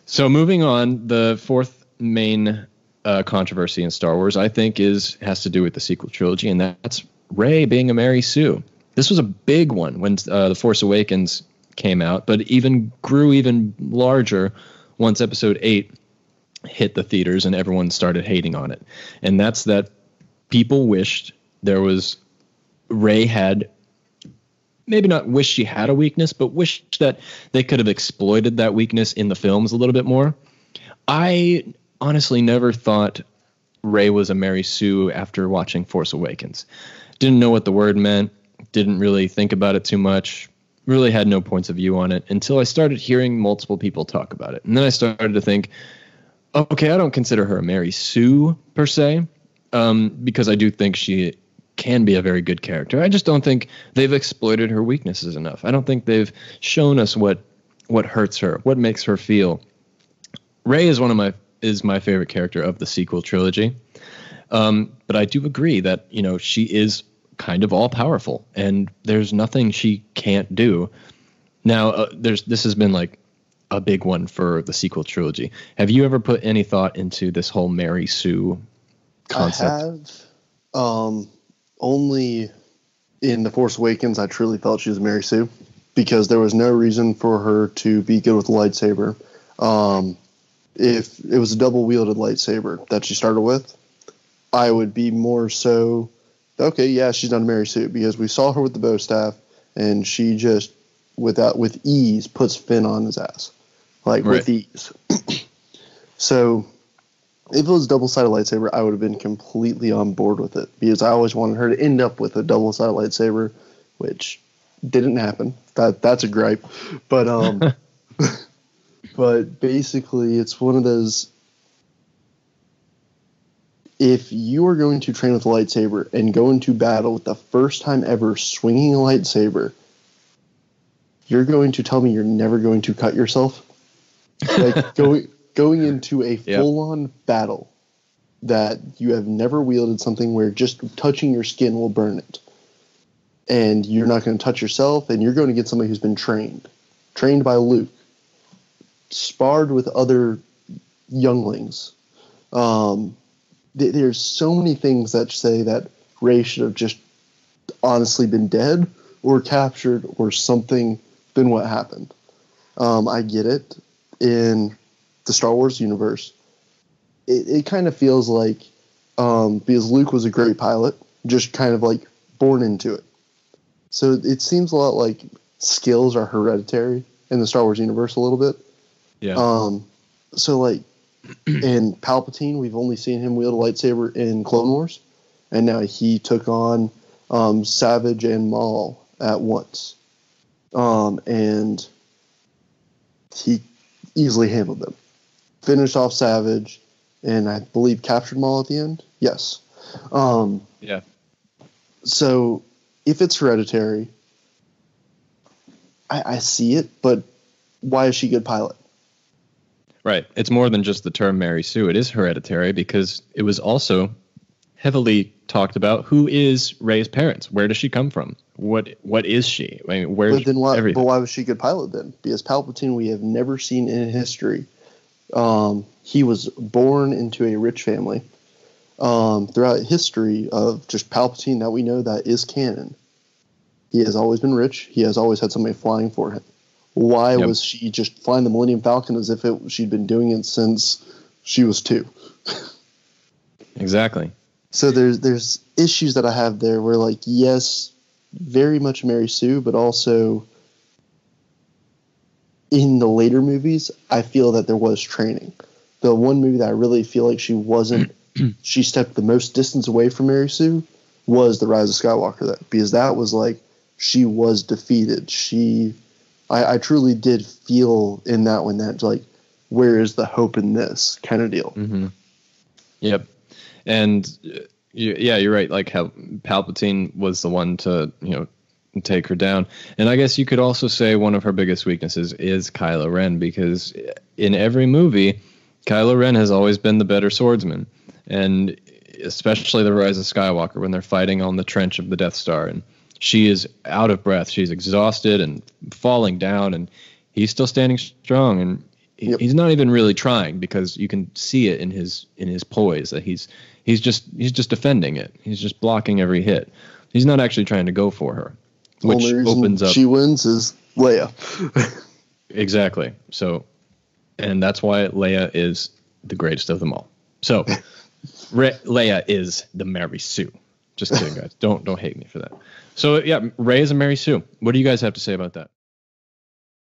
So moving on, the fourth main controversy in Star Wars, I think, has to do with the sequel trilogy, and that's Rey being a Mary Sue. This was a big one when The Force Awakens came out, but grew even larger once Episode 8 hit the theaters and everyone started hating on it. And that's that people wished Rey had, maybe not wished she had a weakness, but wished that they could have exploited that weakness in the films a little bit more. I honestly never thought Rey was a Mary Sue after watching Force Awakens. Didn't know what the word meant, didn't really think about it too much, really had no points of view on it until I started hearing multiple people talk about it. And then I started to think, okay, I don't consider her a Mary Sue per se, because I do think she can be a very good character. I just don't think they've exploited her weaknesses enough. I don't think they've shown us what hurts her, what makes her feel. Rey is my favorite character of the sequel trilogy. But I do agree that, she is kind of all powerful and there's nothing she can't do. Now, this has been like a big one for the sequel trilogy. Have you ever put any thought into this whole Mary Sue concept? I have. Only in The Force Awakens, I truly felt she was Mary Sue because there was no reason for her to be good with the lightsaber. If it was a double-wielded lightsaber that she started with, I would be more so, okay, yeah, she's not a Mary Sue because we saw her with the bow staff and she just, with ease, puts Finn on his ass. Like, right. With ease. So, if it was a double-sided lightsaber, I would have been completely on board with it because I always wanted her to end up with a double-sided lightsaber, which didn't happen. That's a gripe. But, but basically, it's one of those, if you are going to train with a lightsaber and go into battle with the first time ever swinging a lightsaber, you're going to tell me you're never going to cut yourself? Like going into a full-on battle that you have never wielded something where just touching your skin will burn it. And you're not going to touch yourself, and you're going to get somebody who's been trained by Luke, sparred with other younglings. There's so many things that say that Rey should have just honestly been dead or captured or something than what happened. I get it. In the Star Wars universe, it kind of feels like because Luke was a great pilot, just kind of like born into it. So it seems a lot like skills are hereditary in the Star Wars universe a little bit. Yeah. So like in Palpatine, we've only seen him wield a lightsaber in Clone Wars, and now he took on Savage and Maul at once, and he easily handled them. Finished off Savage, and I believe captured Maul at the end. Yes. Yeah. So if it's hereditary, I see it, but why is she a good pilot? Right. It's more than just the term Mary Sue. It is hereditary because it was also heavily talked about. Who is Rey's parents? Where does she come from? What is she? I mean, where's everything? But why was she a good pilot then? Because Palpatine, we have never seen in history. He was born into a rich family. Throughout history of just Palpatine that we know that is canon, he has always been rich. He has always had somebody flying for him. Why was she just flying the Millennium Falcon as if she'd been doing it since she was 2? Exactly. So there's issues that I have there where, like, yes, very much Mary Sue, but also in the later movies, I feel that there was training. The one movie that I really feel like she wasn't, she stepped the most distance away from Mary Sue was The Rise of Skywalker, because that was like, she was defeated. I truly did feel in that one that, like, where is the hope in this kind of deal? Mm-hmm. Yep. And yeah, you're right. Like how Palpatine was the one to, take her down. And I guess you could also say one of her biggest weaknesses is Kylo Ren, because in every movie, Kylo Ren has always been the better swordsman. And especially The Rise of Skywalker, when they're fighting on the trench of the Death Star, and she is out of breath. She's exhausted and falling down, and he's still standing strong. And He's not even really trying, because you can see it in his poise that he's just defending it. He's just blocking every hit. He's not actually trying to go for her, which opens up. She wins is Leia. Exactly. So, and that's why Leia is the greatest of them all. So, Leia is the Mary Sue. Just kidding, guys. Don't hate me for that. So yeah, Rey is a Mary Sue. What do you guys have to say about that?